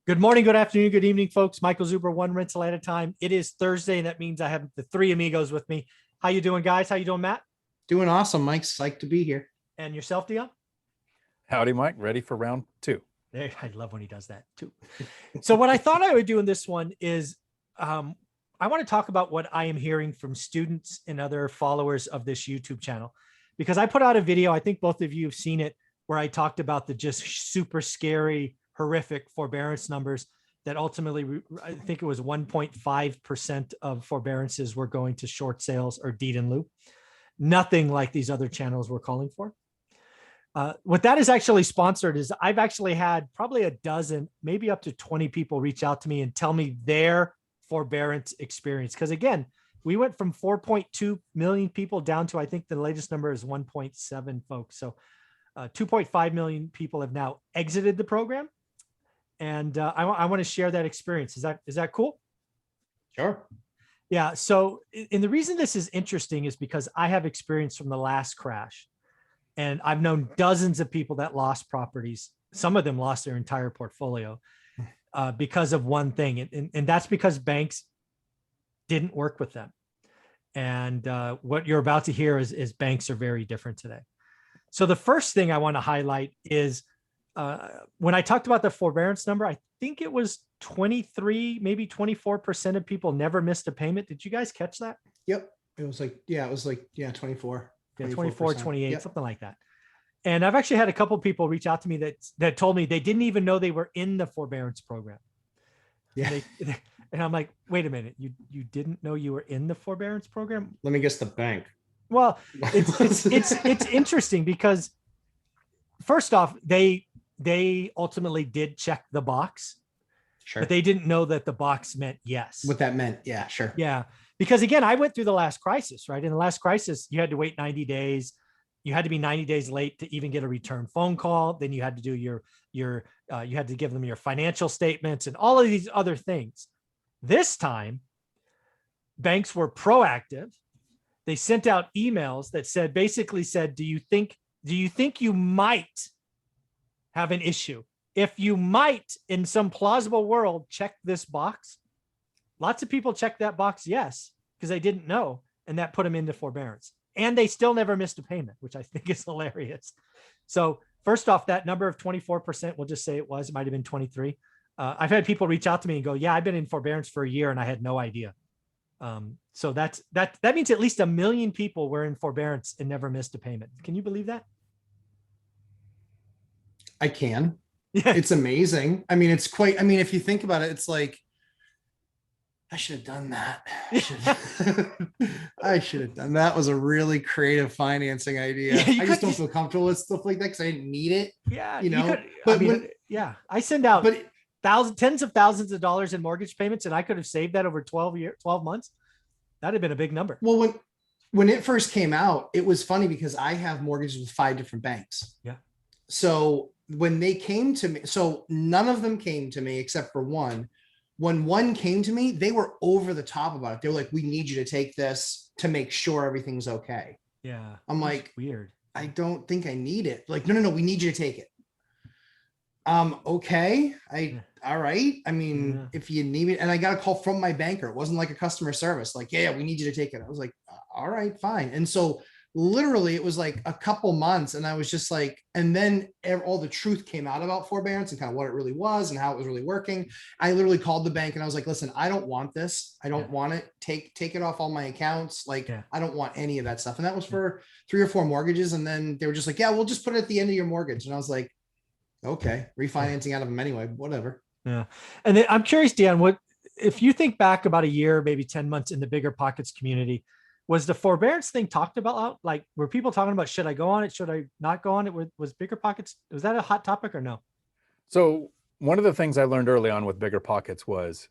Good morning, good afternoon, good evening, folks. Michael Zuber, one rental at a time. It is Thursday, and that means I have the three amigos with me. How you doing, guys? How you doing, Matt? Doing awesome. Mike's psyched to be here. And yourself, Dion? Howdy, Mike. Ready for round two. I love when he does that too. So what I thought I would do in this one is I want to talk about what I am hearing from students and other followers of this YouTube channel, because I put out a video, I think both of you have seen it, where I talked about the just super scary, horrific forbearance numbers that ultimately, I think it was 1.5% of forbearances were going to short sales or deed in lieu. Nothing like these other channels were calling for. What that is actually sponsored is I've actually had probably a dozen, maybe up to 20 people reach out to me and tell me their forbearance experience. Because again, we went from 4.2 million people down to, I think the latest number is 1.7 folks. So 2.5 million people have now exited the program. And I want to share that experience. Is that cool? Sure. Yeah. So, and the reason this is interesting is because I have experience from the last crash. And I've known dozens of people that lost properties. Some of them lost their entire portfolio because of one thing. And that's because banks didn't work with them. And what you're about to hear is banks are very different today. So the first thing I want to highlight is when I talked about the forbearance number, I think it was 23, maybe 24% of people never missed a payment. Did you guys catch that? Yep. It was like 24. Yeah, 24, 28, yep. Something like that. And I've actually had a couple of people reach out to me that told me they didn't even know they were in the forbearance program. Yeah. And I'm like, wait a minute, you didn't know you were in the forbearance program? Let me guess, the bank. Well, it's interesting because first off, they ultimately did check the box. Sure. But they didn't know that the box meant yes. What that meant. Yeah, sure. Yeah. Because again, I went through the last crisis, right? In the last crisis, you had to wait 90 days. You had to be 90 days late to even get a return phone call. Then you had to do you had to give them your financial statements and all of these other things. This time, banks were proactive. They sent out emails that basically said, do you think you might have an issue? If you might, in some plausible world, check this box. Lots of people checked that box, yes, because they didn't know, and that put them into forbearance. And they still never missed a payment, which I think is hilarious. So first off, that number of 24%, we'll just say it might have been 23. I've had people reach out to me and go, yeah, I've been in forbearance for a year and I had no idea. So that means at least 1 million people were in forbearance and never missed a payment. Can you believe that? I can. Yeah. It's amazing. I mean, if you think about it, it's like, I should have done that. I should have done that. Was a really creative financing idea. Yeah, I just don't feel comfortable with stuff like that because I didn't need it. Yeah, I send out tens of thousands of dollars in mortgage payments, and I could have saved that over 12 months. That'd have been a big number. Well, when it first came out, it was funny because I have mortgages with 5 different banks. Yeah. So when they came to me, so none of them came to me except for one. When one came to me, they were over the top about it. They were like, we need you to take this to make sure everything's okay. Yeah. I'm like, weird. I don't think I need it. Like, no, we need you to take it. Okay. All right. I mean, if you need it, and I got a call from my banker. It wasn't like a customer service. Like, yeah, we need you to take it. I was like, all right, fine. And so literally it was like a couple months, and I was just like, and then all the truth came out about forbearance and kind of what it really was and how it was really working. I literally called the bank and I was like, listen, I don't want this. I don't want it. Take it off all my accounts. Like, I don't want any of that stuff. And that was for 3 or 4 mortgages. And then they were just like, yeah, we'll just put it at the end of your mortgage. And I was like, okay, refinancing out of them anyway, whatever. Yeah. And then I'm curious, Dan, what, if you think back about a year, maybe 10 months in the Bigger Pockets community, was the forbearance thing talked about? Like, were people talking about, should I go on it? Should I not go on it? Was Bigger Pockets, was that a hot topic or no? So one of the things I learned early on with Bigger Pockets was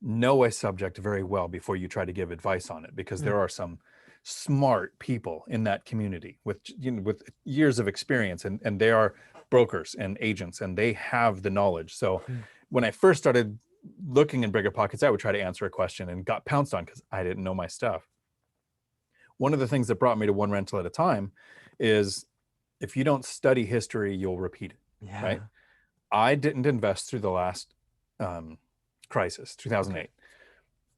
know a subject very well before you try to give advice on it, because there are some smart people in that community with years of experience, and they are brokers and agents, and they have the knowledge. So when I first started looking in Bigger Pockets, I would try to answer a question and got pounced on because I didn't know my stuff. One of the things that brought me to one rental at a time is, if you don't study history, you'll repeat it, right? I didn't invest through the last crisis, 2008.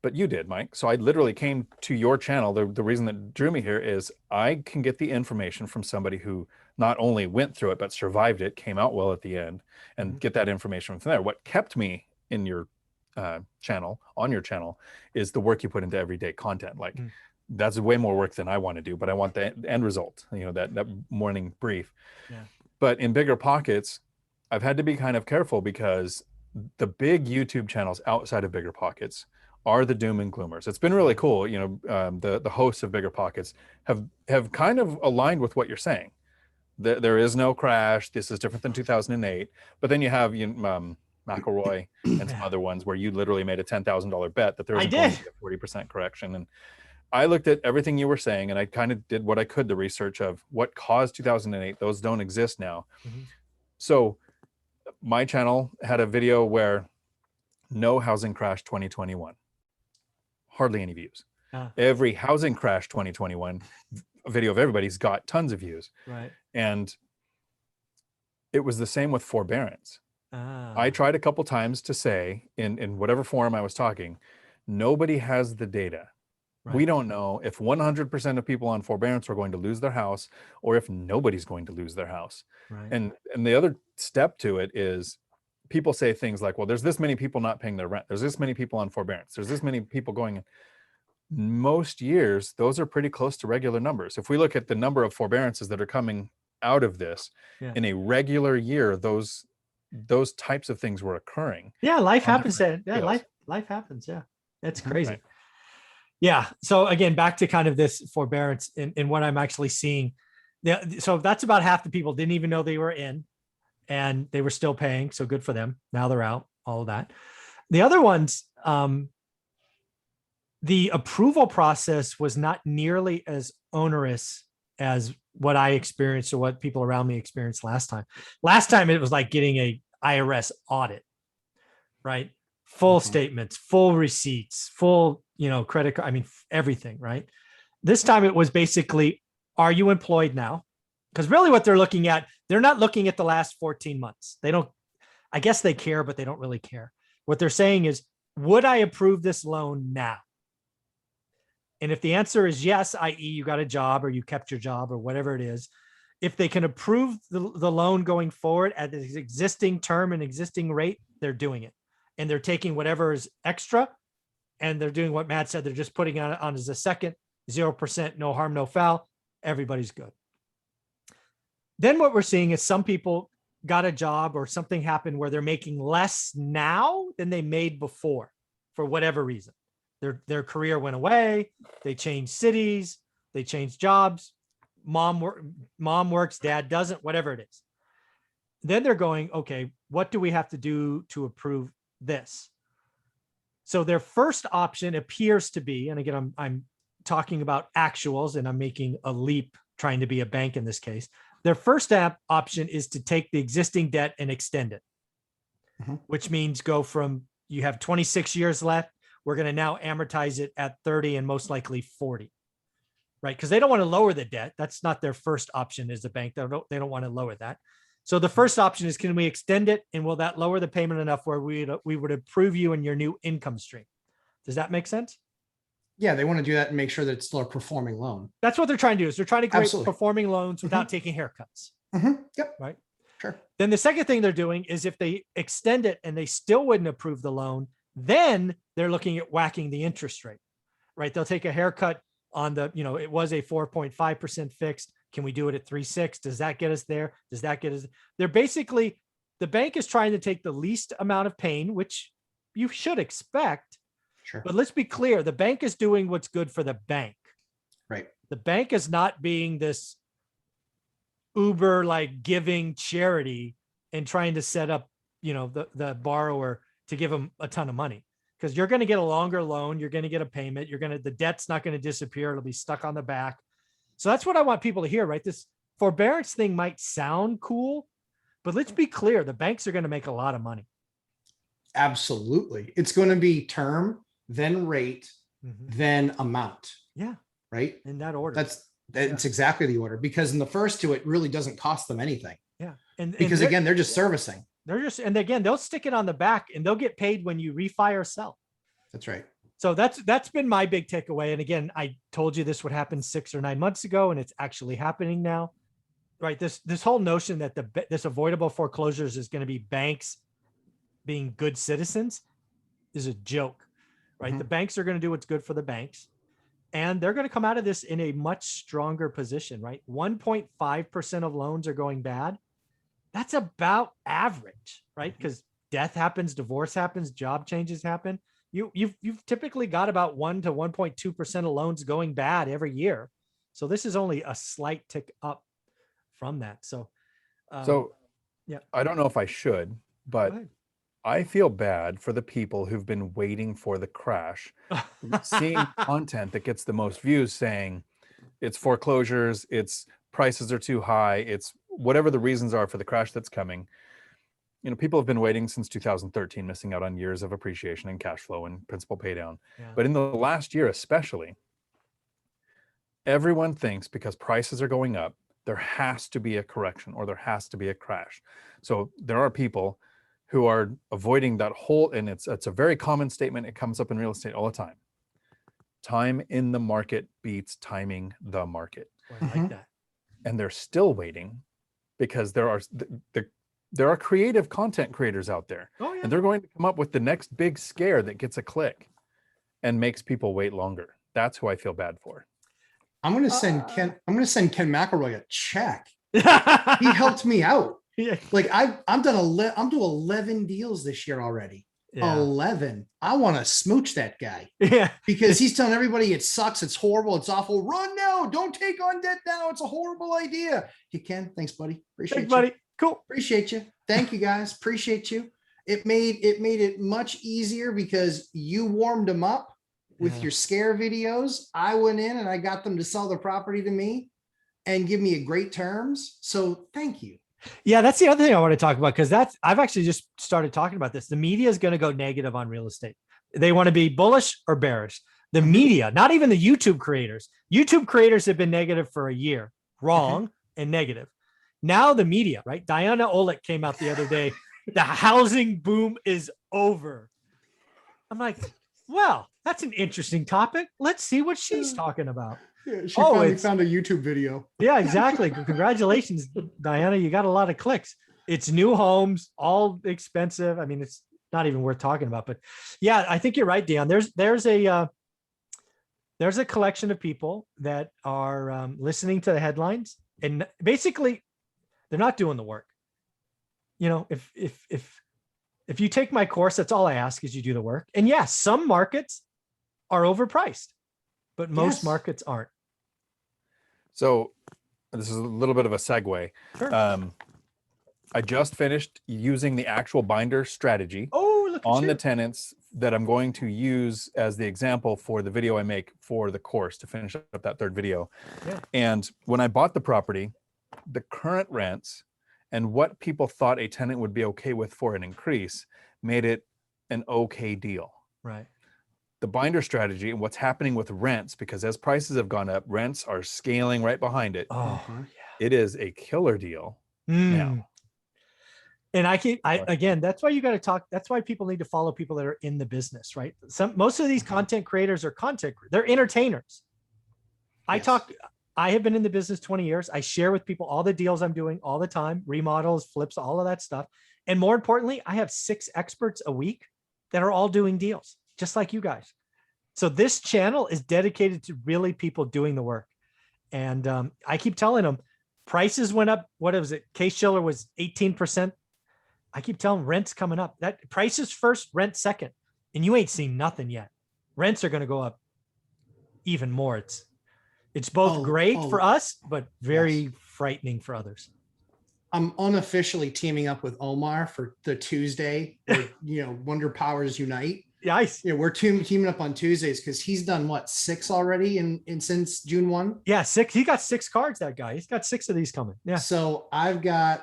But you did, Mike. So I literally came to your channel. The reason that drew me here is I can get the information from somebody who not only went through it, but survived it, came out well at the end, and get that information from there. What kept me in your channel, on your channel, is the work you put into everyday content. Like that's way more work than I want to do, but I want the end result, you know, that morning brief. Yeah. But in Bigger Pockets, I've had to be kind of careful because the big YouTube channels outside of Bigger Pockets are the doom and gloomers. It's been really cool. You know, the hosts of Bigger Pockets have kind of aligned with what you're saying. There is no crash. This is different than 2008. But then you have McElroy and some other ones where you literally made a $10,000 bet that there was going to be a 40% correction. And I looked at everything you were saying, and I kind of did what I could, the research of what caused 2008. Those don't exist now. So my channel had a video where no housing crash 2021. Hardly any views. Every housing crash 2021 video of everybody's got tons of views. Right. And it was the same with forbearance. I tried a couple times to say in whatever forum I was talking, nobody has the data. Right. We don't know if 100% of people on forbearance are going to lose their house or if nobody's going to lose their house. Right. And the other step to it is people say things like, well, there's this many people not paying their rent. There's this many people on forbearance. There's this many people going. Most years, those are pretty close to regular numbers. If we look at the number of forbearances that are coming out of this in a regular year, those types of things were occurring. Yeah, life happens. Life happens. Yeah, that's crazy. Right. Yeah. So again, back to kind of this forbearance and what I'm actually seeing. Yeah. So that's about half the people didn't even know they were in, and they were still paying. So good for them. Now they're out, all of that. The other ones, the approval process was not nearly as onerous as what I experienced or what people around me experienced last time. Last time it was like getting a IRS audit, right? Full statements, full receipts, full, credit card. I mean, everything, right? This time it was basically, are you employed now? Because really what they're looking at, they're not looking at the last 14 months. They don't, I guess they care, but they don't really care. What they're saying is, would I approve this loan now? And if the answer is yes, i.e. you got a job or you kept your job or whatever it is, if they can approve the loan going forward at the existing term and existing rate, they're doing it. And they're taking whatever is extra and they're doing what Matt said. They're just putting it on as a second, 0%, no harm, no foul. Everybody's good. Then what we're seeing is some people got a job or something happened where they're making less now than they made before for whatever reason. Their career went away. They changed cities. They changed jobs. Mom works, dad doesn't, whatever it is. Then they're going, okay, what do we have to do to approve this? So their first option appears to be, and again, I'm talking about actuals and I'm making a leap trying to be a bank in this case. Their first option is to take the existing debt and extend it, which means go from, you have 26 years left. We're going to now amortize it at 30 and most likely 40, right? Because they don't want to lower the debt. That's not their first option as a bank. They don't want to lower that. So the first option is, can we extend it? And will that lower the payment enough where we would approve you in your new income stream? Does that make sense? Yeah, they want to do that and make sure that it's still a performing loan. That's what they're trying to do, is they're trying to create performing loans without taking haircuts. Yep. Right. Sure. Then the second thing they're doing is if they extend it and they still wouldn't approve the loan, then they're looking at whacking the interest rate, right? They'll take a haircut on the, it was a 4.5% fixed. Can we do it at 3.6? Does that get us there? Does that get us? They're basically, the bank is trying to take the least amount of pain, which you should expect. Sure. But let's be clear. The bank is doing what's good for the bank. Right. The bank is not being this Uber like giving charity and trying to set up, the borrower to give them a ton of money, because you're going to get a longer loan. You're going to get a payment. The debt's not going to disappear. It'll be stuck on the back. So that's what I want people to hear, right? This forbearance thing might sound cool, but let's be clear. The banks are going to make a lot of money. Absolutely. It's going to be term, then rate, then amount. Yeah. Right. In that order. That's exactly the order, because in the first two, it really doesn't cost them anything. Yeah. Because again, they're just servicing. They're just, and again, they'll stick it on the back and they'll get paid when you refi or sell. That's right. So that's been my big takeaway. And again, I told you this would happen 6 or 9 months ago, and it's actually happening now, right? This whole notion that this avoidable foreclosures is going to be banks being good citizens is a joke, right? Mhm. The banks are going to do what's good for the banks, and they're going to come out of this in a much stronger position, right? 1.5% of loans are going bad. That's about average, right? Because death happens, divorce happens, job changes happen. You've typically got about 1 to 1.2% of loans going bad every year. So this is only a slight tick up from that. So, yeah, I don't know if I should, go but ahead. I feel bad for the people who've been waiting for the crash, seeing content that gets the most views saying it's foreclosures, it's prices are too high, it's whatever the reasons are for the crash that's coming. You know, people have been waiting since 2013, missing out on years of appreciation and cash flow and principal pay down. Yeah. But in the last year, especially, everyone thinks because prices are going up, there has to be a correction or there has to be a crash. So there are people who are avoiding that whole, and it's a very common statement. It comes up in real estate all the time. Time in the market beats timing the market. Oh, I like that. And they're still waiting because there are creative content creators out there, Oh yeah. and they're going to come up with the next big scare that gets a click and makes people wait longer. That's who I feel bad for. I'm going to send Ken McElroy a check. He helped me out. Yeah. Like I'm doing 11 deals this year already. Yeah. 11. I want to smooch that guy Yeah. because he's telling everybody it sucks, it's horrible, it's awful. Run now, don't take on debt now. It's a horrible idea. Hey Ken, thanks buddy. Appreciate Thanks, you. buddy. Cool. Appreciate you. Thank you guys. Appreciate you. It made it much easier because you warmed them up with Yeah. your scare videos. I went in and I got them to sell their property to me and give me a great terms. So thank you. Yeah, that's the other thing I want to talk about, because I've actually just started talking about this. The media is going to go negative on real estate. They want to be bullish or bearish. The media, not even the YouTube creators. YouTube creators have been negative for a year, wrong and negative. Now the media, right? Diana Olick came out the other day. The housing boom is over. I'm like, well, that's an interesting topic. Let's see what she's talking about. Yeah, she Oh, finally it's- found a YouTube video. Yeah, exactly. Congratulations, Diana. You got a lot of clicks. It's new homes, all expensive. I mean, it's not even worth talking about, but yeah, I think you're right, Dion. There's a collection of people that are listening to the headlines, and basically they're not doing the work. You know, if you take my course, that's all I ask is you do the work. And yes, some markets are overpriced, but most Yes. markets aren't. So this is a little bit of a segue. Sure. I just finished using the actual binder strategy Oh, look at on you. the tenants that I'm going to use as the example for the video I make for the course to finish up that third video. Yeah. And when I bought the property, the current rents and what people thought a tenant would be okay with for an increase made it an okay deal. Right. The binder strategy and what's happening with rents, because as prices have gone up, rents are scaling right behind it. Oh, It is a killer deal Mm. now. And again, that's why you got to talk. That's why people need to follow people that are in the business, right? Most of these content creators are they're entertainers. Yes. I have been in the business 20 years. I share with people all the deals I'm doing all the time, remodels, flips, all of that stuff. And more importantly, I have 6 experts a week that are all doing deals, just like you guys. So this channel is dedicated to really people doing the work. And I keep telling them prices went up. What was it? Case-Shiller was 18%. I keep telling them rent's coming up. That prices first, rent second. And you ain't seen nothing yet. Rents are going to go up even more. It's both great for us, but very frightening for others. I'm unofficially teaming up with Omar for the Tuesday, where, Wonder Powers Unite. Nice. Yeah, we're teaming up on Tuesdays because he's done 6 already in since June 1. Yeah, 6. He got 6 cards. That guy. He's got 6 of these coming. Yeah. So I've got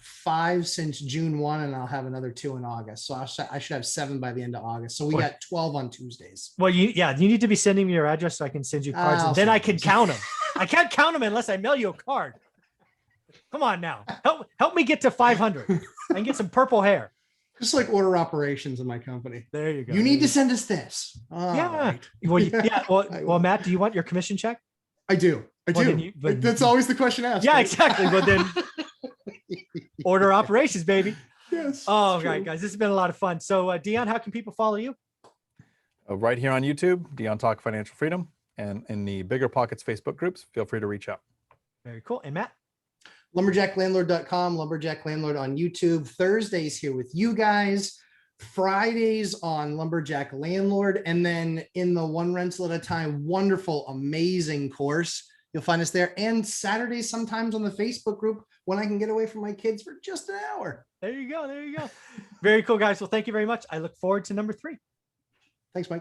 5 since June 1, and I'll have another 2 in August. So I should have 7 by the end of August. So we got 12 on Tuesdays. Well, you need to be sending me your address so I can send you cards, and then I can count them. I can't count them unless I mail you a card. Come on now. Help me get to 500 and get some purple hair. Just like order operations in my company. There you go. You need to send us this. All Yeah. right. Well, I well, will. Matt, do you want your commission check? I do. Well, then That's always the question asked. Yeah, right? exactly. Well, then order operations, baby. Yes. Oh, it's right, true. guys. This has been a lot of fun. So, Dion, how can people follow you? Right here on YouTube, Dion Talk Financial Freedom, and in the Bigger Pockets Facebook groups, feel free to reach out. Very cool. And Matt? Lumberjacklandlord.com, Lumberjack Landlord on YouTube. Thursdays here with you guys. Fridays on Lumberjack Landlord. And then in the One Rental at a Time, wonderful, amazing course. You'll find us there. And Saturdays sometimes on the Facebook group when I can get away from my kids for just an hour. There you go. There you go. Very cool, guys. Well, thank you very much. I look forward to number 3. Thanks, Mike.